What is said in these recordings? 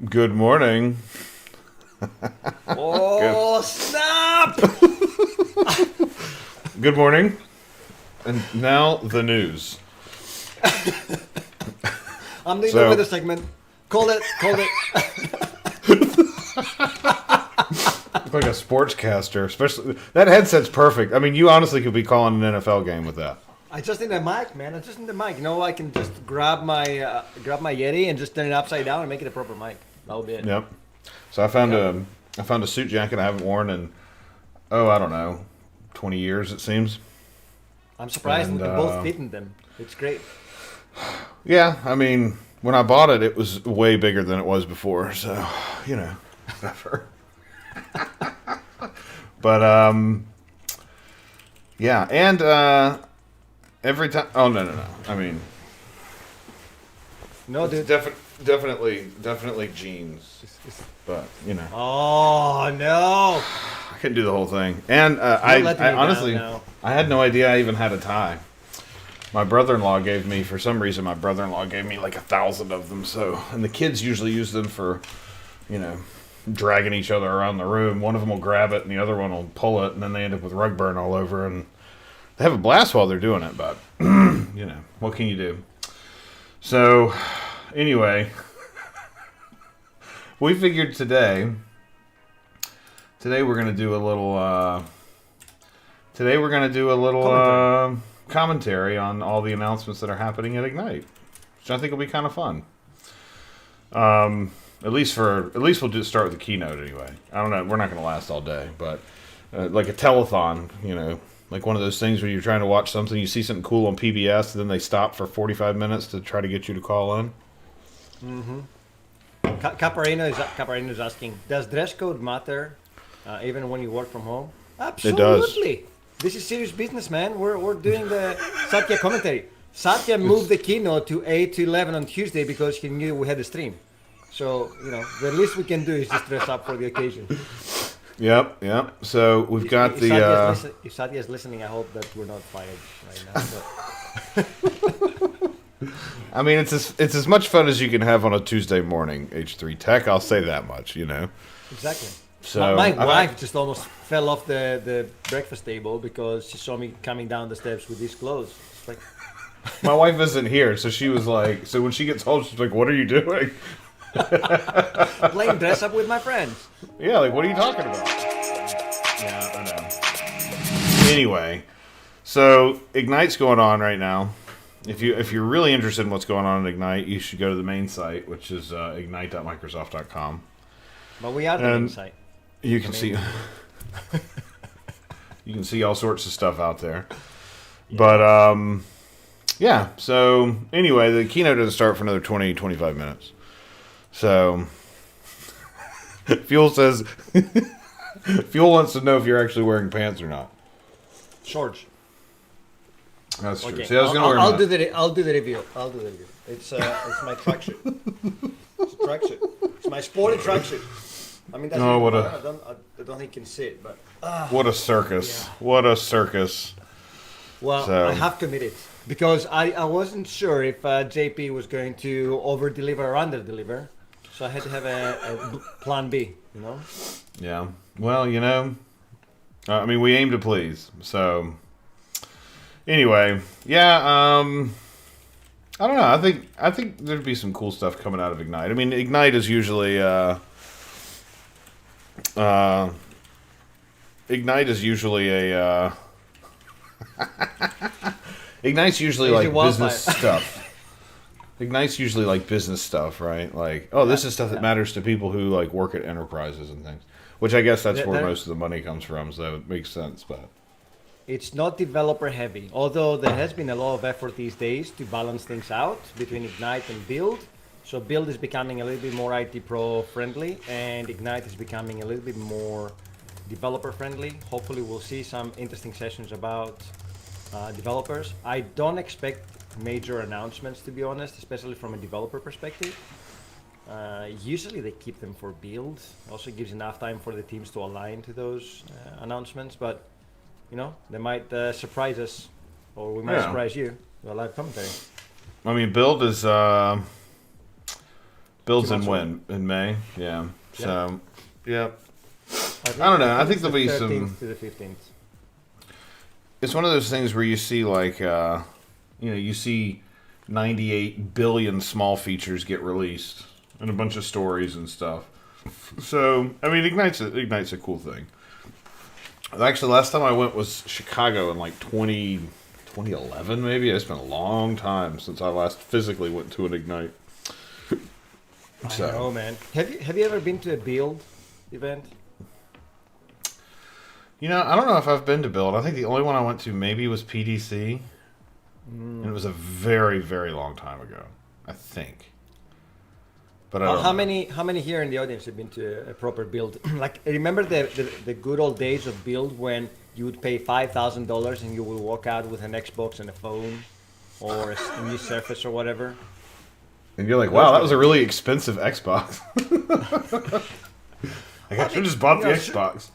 Good morning. Oh, snap! Good morning. And now the news. I'm doing the weather segment. Call it. Look like a sportscaster, especially that headset's perfect. I mean, you honestly could be calling an NFL game with that. I just need a mic, man. I just need a mic. You know, I can just grab my Yeti and just turn it upside down and make it a proper mic. That'll be it. Yep. So I found a suit jacket I haven't worn in I don't know, 20 years it seems. I'm surprised we can both fit in them. It's great. Yeah, I mean, when I bought it, it was way bigger than it was before. So, you know, whatever. But yeah, and every time. Oh no. I mean, no, dude. Definitely jeans. But you know. Oh no! I couldn't do the whole thing, and I honestly, I had no idea I even had a tie. My brother-in-law gave me, for some reason, like 1,000 of them. So, and the kids usually use them for, you know, dragging each other around the room. One of them will grab it, and the other one will pull it, and then they end up with rug burn all over. And they have a blast while they're doing it, but you know, what can you do? So, anyway, we figured today we're gonna do a little. Today we're gonna do a little commentary on all the announcements that are happening at Ignite, which I think will be kind of fun. At least we'll just start with the keynote anyway. I don't know. We're not going to last all day, but like a telethon, you know, like one of those things where you're trying to watch something, you see something cool on PBS, and then they stop for 45 minutes to try to get you to call in. Mm-hmm. Caparino is asking, does dress code matter even when you work from home? Absolutely. It does. This is serious business, man. We're doing the Satya commentary. Satya moved the keynote to 8 to 11 on Tuesday because he knew we had a stream. So, you know, the least we can do is just dress up for the occasion. Yep. So we've got if Satya is listening, I hope that we're not fired right now. I mean, it's as much fun as you can have on a Tuesday morning, H3 Tech. I'll say that much, you know. Exactly. So my wife just almost fell off the breakfast table because she saw me coming down the steps with these clothes. It's like, my wife isn't here, so she was like, so when she gets home, she's like, "What are you doing?" Playing dress up with my friends. Yeah, like, what are you talking about? Yeah, I know. Anyway, so Ignite's going on right now. If you're really interested in what's going on in Ignite, you should go to the main site, which is ignite.microsoft.com. But we are the main site. You can see you can see all sorts of stuff out there. Yeah. But yeah, so anyway, the keynote doesn't start for another 20-25 minutes. So Fuel says Fuel wants to know if you're actually wearing pants or not. Shorts. That's true. Okay. See, I was gonna wear I'll do the review. It's my tracksuit. It's a tracksuit. It's my sporty tracksuit. I mean, that's I don't think you can see it, but what a circus! Yeah. What a circus! Well, so. I have committed because I wasn't sure if JP was going to over deliver or under deliver, so I had to have a plan B. You know. Yeah. Well, you know, I mean, we aim to please. So anyway, yeah. I don't know. I think there'd be some cool stuff coming out of Ignite. I mean, Ignite is usually Ignite's usually like business stuff. Ignite's usually like business stuff, right? Like, this is stuff that matters to people who like work at enterprises and things. Which I guess that's where most of the money comes from, so it makes sense, but it's not developer heavy, although there has been a lot of effort these days to balance things out between Ignite and Build. So Build is becoming a little bit more IT Pro friendly, and Ignite is becoming a little bit more developer friendly. Hopefully we'll see some interesting sessions about developers. I don't expect major announcements, to be honest, especially from a developer perspective. Usually they keep them for Build. Also gives enough time for the teams to align to those announcements, but you know, they might surprise us, or we might surprise you with a live commentary. I mean, Build Builds in when? In May? Yeah. So, yeah. I don't know. I think there'll be some... to the 15th. It's one of those things where you see, like, you see 98 billion small features get released and a bunch of stories and stuff. So, I mean, Ignite's a cool thing. Actually, last time I went was Chicago in, like, 2011, maybe. It's been a long time since I last physically went to an Ignite. I know, man. Have you ever been to a Build event? I don't know if I've been to Build. I think the only one I went to maybe was PDC. And it was a very, very long time ago, I think. But how many here in the audience have been to a proper Build? Like, remember the good old days of Build when you would pay $5,000 and you would walk out with an Xbox and a phone or a new Surface or whatever? And you're like, wow, that was a really expensive Xbox. Like, I should have just bought the Xbox.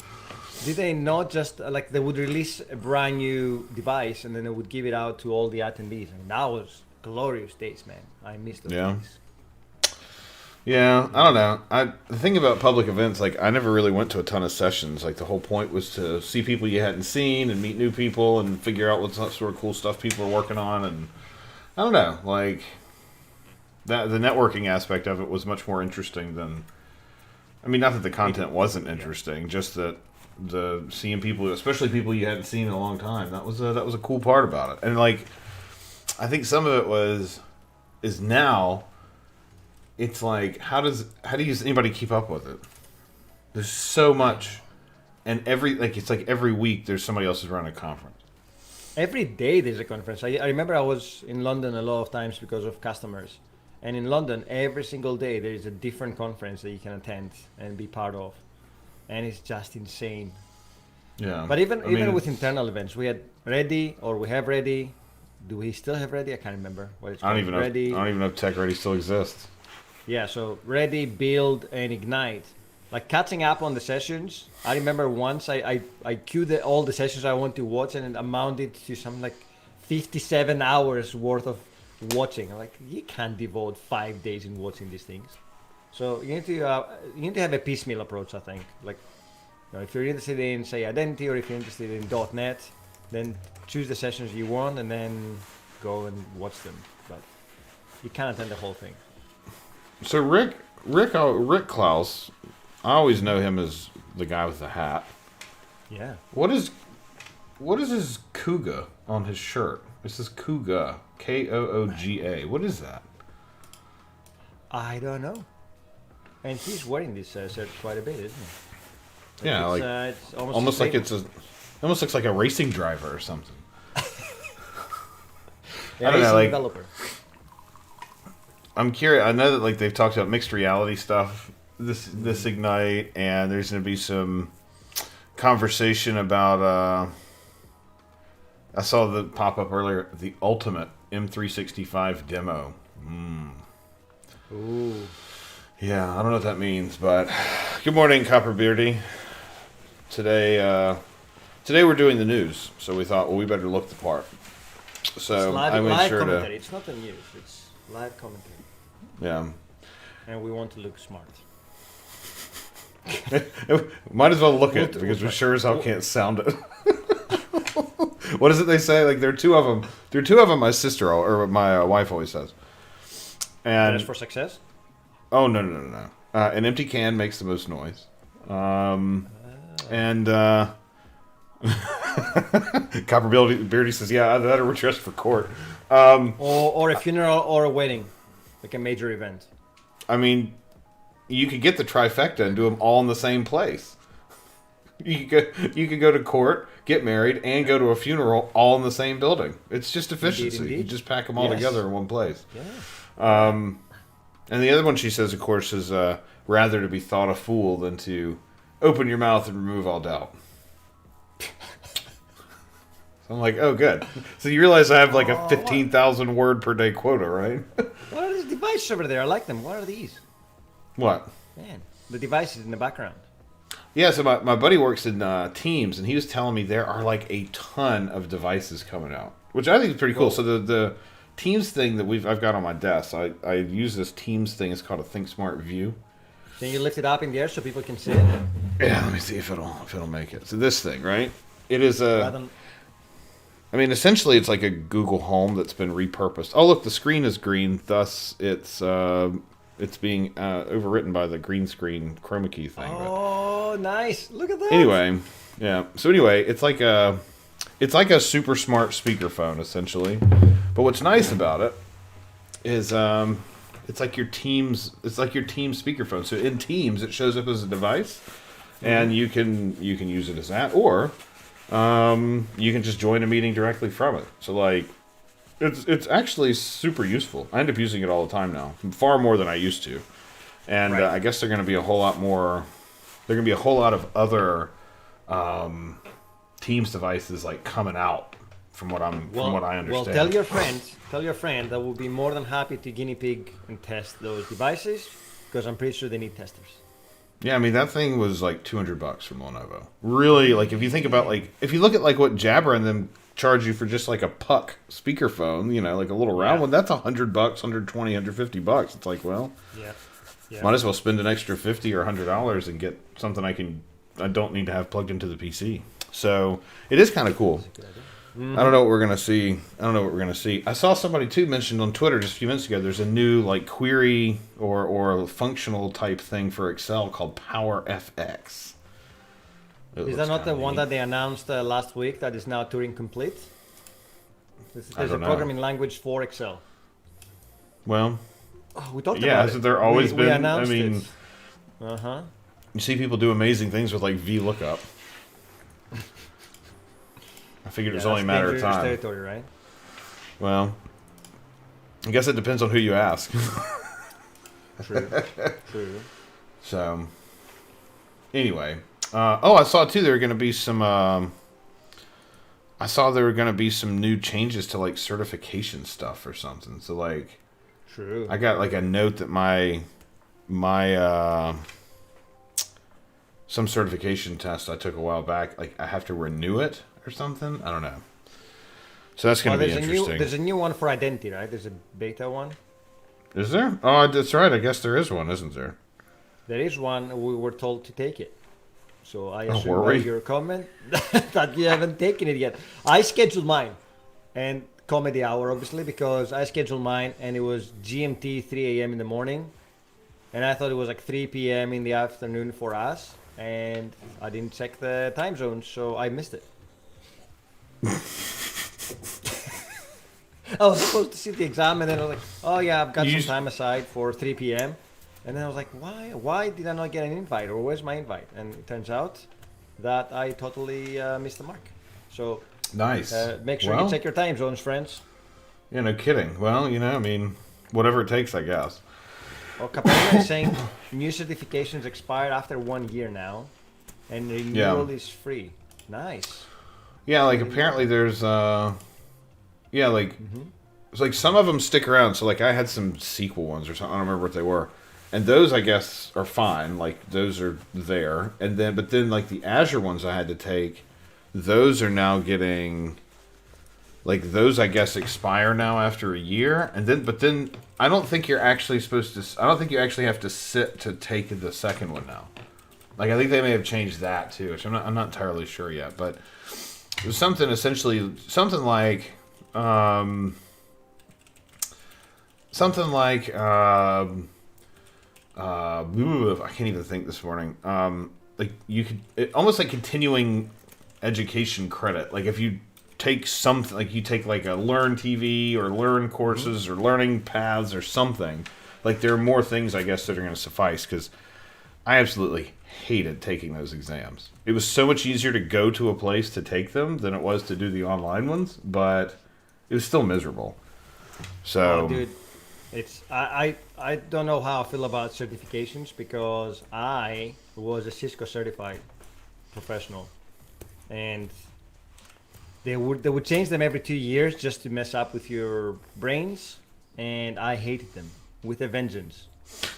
Did they not just, like, they would release a brand new device and then they would give it out to all the attendees? And that was glorious days, man. I miss those days. Yeah, I don't know. The thing about public events, like, I never really went to a ton of sessions. Like, the whole point was to see people you hadn't seen and meet new people and figure out what sort of cool stuff people are working on. And I don't know, like, the networking aspect of it was much more interesting than... I mean, not that the content wasn't interesting, just that the seeing people, especially people you hadn't seen in a long time, that was a cool part about it. And, like, I think some of it is now... It's like, how does anybody keep up with it? There's so much, and it's like every week there's somebody else who's running a conference. Every day there's a conference. I remember I was in London a lot of times because of customers, and in London every single day there is a different conference that you can attend and be part of, and it's just insane. Yeah. But even with internal events, we had Ready, or we have Ready. Do we still have Ready? I can't remember what it's called. I don't even know if Tech Ready still exists. Yeah, so Ready, Build, and Ignite. Like, catching up on the sessions. I remember once I queued all the sessions I want to watch, and it amounted to something like 57 hours worth of watching. I'm like, you can't devote 5 days in watching these things. So you need to have a piecemeal approach, I think. Like, if you're interested in, say, identity, or if you're interested in .NET, then choose the sessions you want and then go and watch them. But you can't attend the whole thing. So Rick Klaus, I always know him as the guy with the hat. Yeah. What is his Kuga on his shirt? It says Kuga, Kooga. What is that? I don't know. And he's wearing this shirt quite a bit, isn't he? It's almost like it almost looks like a racing driver or something. I don't know, like, developer. I'm curious. I know that, like, they've talked about mixed reality stuff this Ignite, and there's going to be some conversation about. I saw the pop up earlier. The ultimate M365 demo. Ooh. Yeah, I don't know what that means, but good morning, Copperbeardy. Today we're doing the news, so we thought, well, we better look the part. So I made sure commentary. to. It's not the news; it's live commentary. Yeah. And we want to look smart. Might as well look it, because we sure as hell can't sound it. What is it they say? Like, there are two of them. There are two of them. My sister or my wife always says. And is for success? Oh no. An empty can makes the most noise. And Copperbeardy says, "Yeah, that or we're dressed for court." Or a funeral or a wedding, like a major event. I mean, you could get the trifecta and do them all in the same place. You could go to court, get married, and go to a funeral all in the same building. It's just efficiency. Indeed. You just pack them all together in one place. Yeah. And the other one she says, of course, is rather to be thought a fool than to open your mouth and remove all doubt. So I'm like, oh, good. So you realize I have like a 15,000 word per day quota, right? What are these devices over there? I like them. What are these? What? Man, the devices in the background. Yeah, so my buddy works in Teams, and he was telling me there are like a ton of devices coming out, which I think is pretty cool. So the Teams thing that I've got on my desk. I use this Teams thing. It's called a ThinkSmart View. Can you lift it up in the air so people can see it? Yeah, let me see if it'll make it. So this thing, right? It is I mean, essentially, it's like a Google Home that's been repurposed. Oh, look, the screen is green. Thus, it's being overwritten by the green screen chroma key thing. Oh, nice! Look at that. Anyway, yeah. So anyway, it's like a super smart speakerphone essentially. But what's nice about it is it's like your Teams speakerphone. So in Teams, it shows up as a device, and you can use it as that, or you can just join a meeting directly from it. So like, it's actually super useful. I end up using it all the time now, far more than I used to. And Right. I guess they're going to be a whole lot more. There are going to be a whole lot of other Teams devices like coming out from what I understand. Well, tell your friend that we'll be more than happy to guinea pig and test those devices, because I'm pretty sure they need testers. Yeah, I mean that thing was like $200 from Lenovo. Really, like if you think about if you look at like what Jabra and them charge you for just like a puck speakerphone, like a little round one, that's $100, $120, $150. It's like, well, Yeah. might as well spend an extra $50 or $100 and get something I don't need to have plugged into the PC. So it is kind of cool. I don't know what we're gonna see. I saw somebody too mentioned on Twitter just a few minutes ago. There's a new like query or functional type thing for Excel called PowerFX. Is that not the one that they announced last week that is now Turing complete? There's a programming language for Excel. Well, We talked yeah, about hasn't it. there always We been? I announced mean, it. Uh-huh. you see people do amazing things with like VLOOKUP. I figured it was only a matter of time. Territory, right? Well, I guess it depends on who you ask. True. So, anyway, I saw too there were going to be some. I saw there were going to be some new changes to like certification stuff or something. So like, True. I got like a note that my some certification test I took a while back, like I have to renew it or something. I don't know. So that's going to be interesting. There's a new one for identity, right? There's a beta one. Is there? Oh, that's right. I guess there is one, isn't there? There is one. We were told to take it. So I Oh, assume were by we? your comment that you haven't taken it yet. I scheduled mine, and comedy hour obviously, because I scheduled mine and it was GMT 3 a.m. in the morning, and I thought it was like 3 p.m. in the afternoon for us, and I didn't check the time zone, so I missed it. I was supposed to sit the exam, and then I was like, oh yeah, I've got some time aside for 3 p.m. And then I was like, why did I not get an invite, or where's my invite? And it turns out that I totally missed the mark. So Nice. make sure you check your time zones, friends. Yeah, no kidding. Well, I mean, whatever it takes, I guess. Well, Caperina is saying new certifications expire after 1 year now, and renewal is free. Nice. Yeah, like apparently there's it's like some of them stick around. So like I had some sequel ones or something. I don't remember what they were. And those I guess are fine. Like those are there. And then but then like the Azure ones I had to take, those are now getting like those I guess expire now after a year. And then I don't think you're actually supposed to I don't think you actually have to sit to take the second one now. Like I think they may have changed that too, which I'm not entirely sure yet, but it was something like I can't even think this morning. Like you could almost like continuing education credit. Like if you take something, like you take like a Learn TV or Learn courses or learning paths or something. Like there are more things I guess that are going to suffice because I absolutely hated taking those exams. It was so much easier to go to a place to take them than it was to do the online ones, but it was still miserable. So, dude, I don't know how I feel about certifications because I was a Cisco certified professional, and they would change them every 2 years just to mess up with your brains, and I hated them with a vengeance.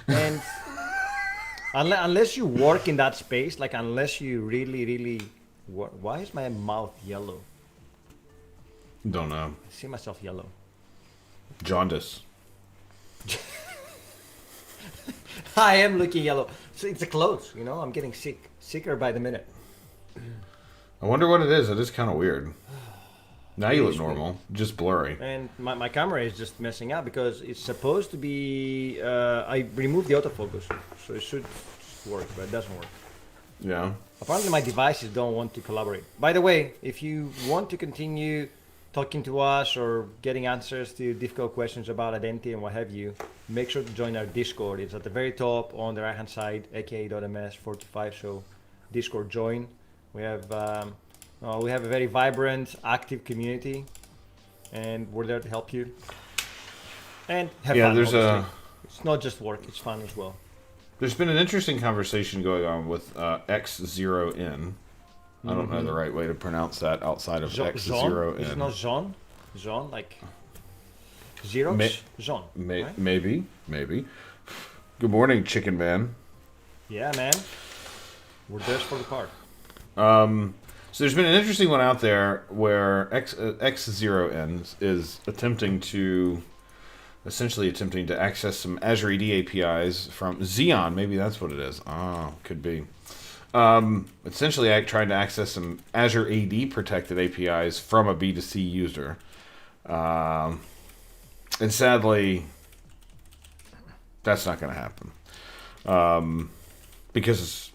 And unless you work in that space, like unless you really work, why is my mouth yellow? don't know. I see myself yellow. Jaundice. I am looking yellow. So it's the clothes, you know. I'm getting sicker by the minute. I wonder what it is. It is kind of weird. Now you look normal, just blurry. And my camera is just messing up because it's supposed to be. I removed the autofocus, so it should work, but it doesn't work. Yeah. Apparently, my devices don't want to collaborate. By the way, if you want to continue talking to us or getting answers to difficult questions about identity and what have you, make sure to join our Discord. It's at the very top on the right hand side, aka.ms425. So Discord join. We have a very vibrant, active community, and we're there to help you. And have fun. It's not just work; it's fun as well. There's been an interesting conversation going on with X0N. I don't know the right way to pronounce that outside of X0N. It's not Jean? Jean, like Xerox? Jean. Right? Maybe. Good morning, Chicken Man. Yeah, man. We're there for the part. So there's been an interesting one out there where X0N is essentially attempting to access some Azure AD APIs from Xeon. Maybe that's what it is. Could be. Essentially trying to access some Azure AD protected APIs from a B2C user. And sadly, that's not going to happen. Because,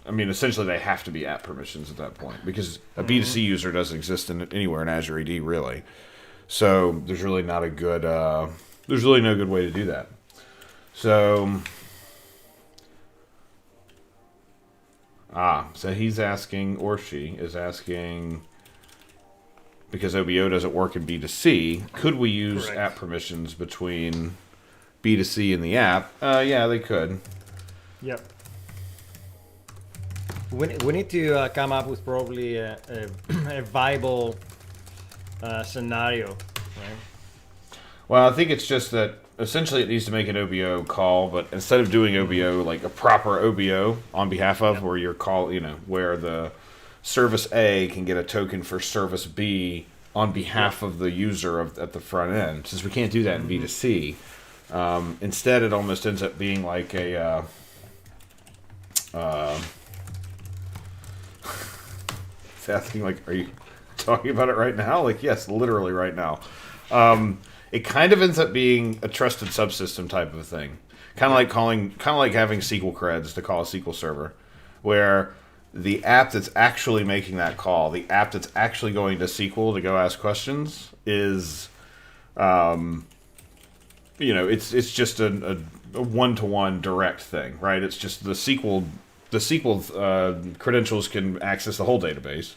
essentially they have to be app permissions at that point. Because a B2C user doesn't exist anywhere in Azure AD, really. So there's really not a good, there's really no good way to do that. So he's asking, or she is asking, because OBO doesn't work in B2C, could we use app permissions between B2C and the app? Yeah, they could. Yep. We need to come up with probably a viable scenario, right? Well, I think it's just that essentially it needs to make an OBO call, but instead of doing OBO like a proper OBO on behalf of, where your call, where the service A can get a token for service B on behalf of the user at the front end. Since we can't do that in B2C, instead it almost ends up being like a it's asking like, are you talking about it right now? Like, yes, literally right now. It kind of ends up being a trusted subsystem type of thing. Kind of like having SQL creds to call a SQL server, where the app that's actually making that call, the app that's actually going to SQL to go ask questions is, it's just a one-to-one direct thing, right? It's just the SQL credentials can access the whole database.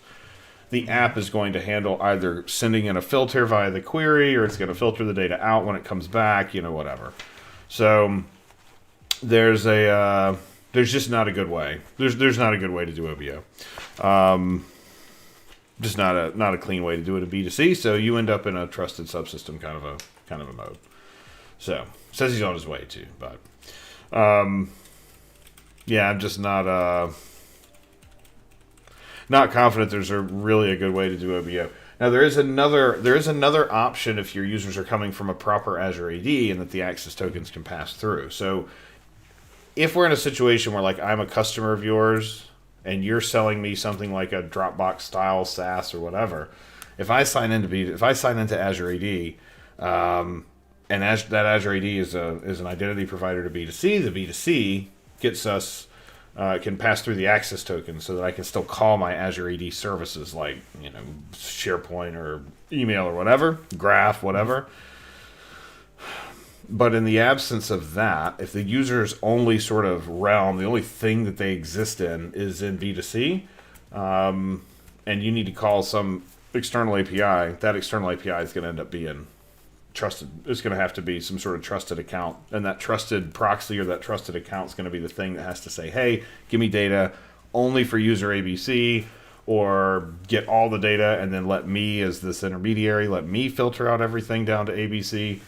The app is going to handle either sending in a filter via the query, or it's going to filter the data out when it comes back, whatever. So there's just not a good way. There's not a good way to do OBO. Just not a clean way to do it in B2C. So you end up in a trusted subsystem kind of a mode. So says he's on his way too, but yeah, I'm just not confident there's really a good way to do OBO. Now there is another option if your users are coming from a proper Azure AD and that the access tokens can pass through. So if we're in a situation where like I'm a customer of yours and you're selling me something like a Dropbox style SaaS or whatever, if I sign into Azure AD, and that Azure AD is an identity provider to B2C, the B2C gets us. Can pass through the access token so that I can still call my Azure AD services like, SharePoint or email or whatever, Graph, whatever. But in the absence of that, if the user's only sort of realm, the only thing that they exist in is in B2C, and you need to call some external API, that external API is going to end up being trusted. It's going to have to be some sort of trusted account, and that trusted proxy or that trusted account is going to be the thing that has to say, hey, give me data only for user ABC, or get all the data and then let me as this intermediary, let me filter out everything down to ABC.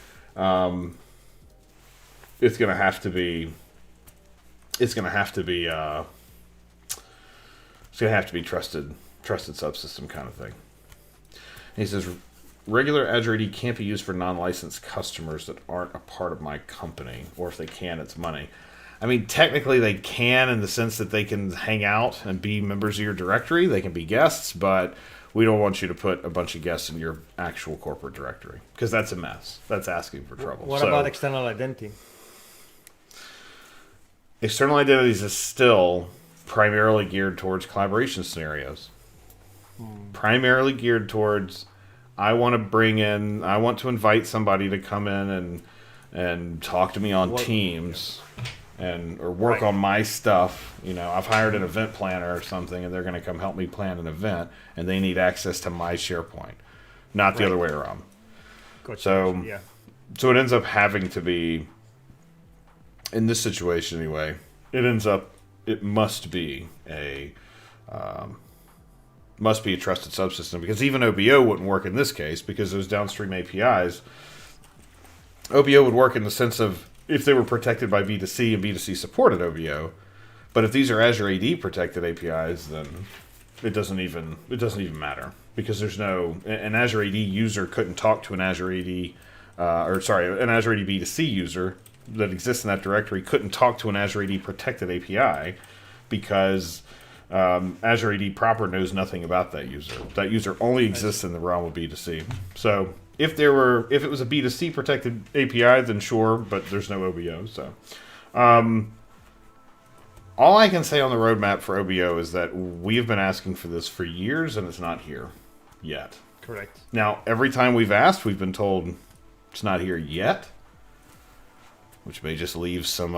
It's going to have to be trusted subsystem kind of thing. And he says, regular Azure AD can't be used for non-licensed customers that aren't a part of my company, or if they can, it's money. I mean, technically they can, in the sense that they can hang out and be members of your directory. They can be guests, but we don't want you to put a bunch of guests in your actual corporate directory, because that's a mess. That's asking for trouble. What about external identity? External identities is still primarily geared towards collaboration scenarios. Primarily geared towards, I want to invite somebody to come in and talk to me on Teams or work on my stuff. You know, I've hired an event planner or something, and they're going to come help me plan an event, and they need access to my SharePoint, not the other way around. So it ends up having to be, in this situation anyway, it must be a trusted subsystem, because even OBO wouldn't work in this case, because those downstream APIs, OBO would work in the sense of if they were protected by B2C and B2C supported OBO, but if these are Azure AD protected APIs, then it doesn't even matter, because there's an Azure AD user couldn't talk to an Azure AD an Azure AD B2C user that exists in that directory couldn't talk to an Azure AD protected API, because Azure AD proper knows nothing about that user. That user only exists in the realm of B2C. So if it was a B2C protected API, then sure, but there's no OBO. So all I can say on the roadmap for OBO is that we've been asking for this for years, and it's not here yet. Correct. Now, every time we've asked, we've been told it's not here yet, which may just leave some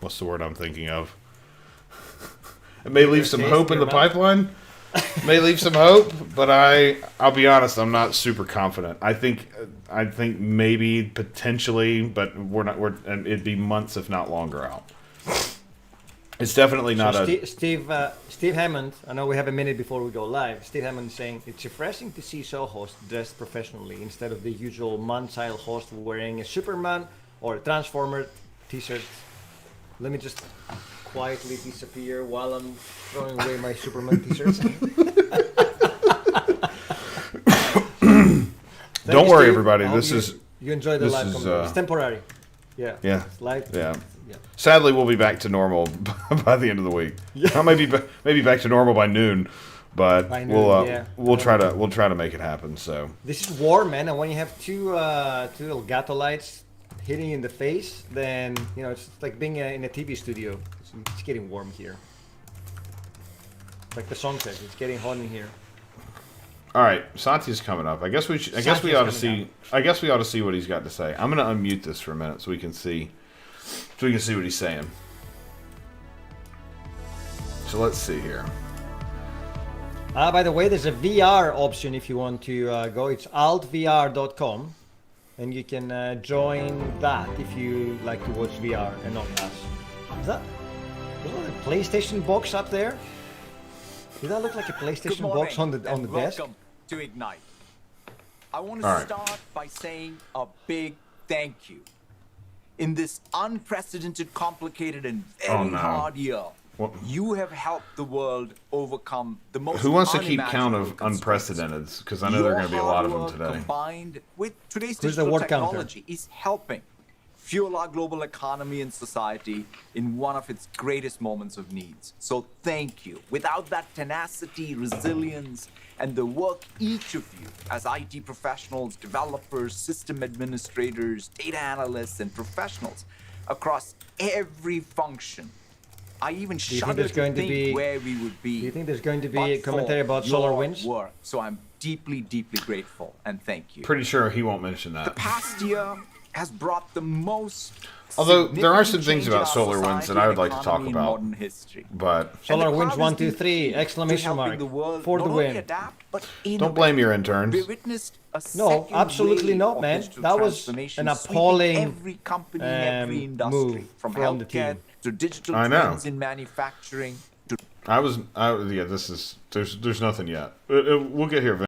what's the word I'm thinking of? It may leave some hope in the pipeline. May leave some hope, but I'll be honest, I'm not super confident. I think maybe potentially, but it'd be months if not longer out. It's definitely not Steve Hammond, I know we have a minute before we go live. Steve Hammond is saying, it's refreshing to see show hosts dressed professionally instead of the usual man-child host wearing a Superman or a Transformer t-shirt. Let me just quietly disappear while I'm throwing away my Superman t-shirts. Don't worry, everybody. You enjoy the live commentary. It's temporary. Yeah. It's live. Yeah. Sadly, we'll be back to normal by the end of the week. Yeah. Maybe back to normal by noon, but we'll try to make it happen. So this is warm, man, and when you have two little gato lights hitting in the face, then it's like being in a TV studio. It's getting warm here. Like the song says, it's getting hot in here. All right, Santi's coming up. I guess we ought to see what he's got to say. I'm going to unmute this for a minute so we can see what he's saying. So let's see here. By the way, there's a VR option if you want to go. It's altvr.com, and you can join that if you like to watch VR and not us. Is that a PlayStation box up there? Does that look like a PlayStation box on the desk? Welcome to Ignite. I want to start by saying a big thank you. In this unprecedented, complicated, and very hard year, you have helped the world overcome the most. Who wants to keep count of unprecedented? Because I know there are going to be a lot of them today. Combined with today's digital technology is helping fuel our global economy and society in one of its greatest moments of needs. So thank you. Without that tenacity, resilience, and the work each of you as IT professionals, developers, system administrators, data analysts, and professionals across every function, I even shudder to think where we would be. Do you think there's going to be a commentary about SolarWinds? Work. So I'm deeply, deeply grateful, and thank you. Pretty sure he won't mention that. The past year has brought the most. Although there are some things about SolarWinds that I would like to talk about, but SolarWinds 1, 2, 3 exclamation mark for the win. Don't blame your interns. No, absolutely not, man. That was an appalling move from the team. To digital I know. trends in manufacturing. There's nothing yet. We'll get here.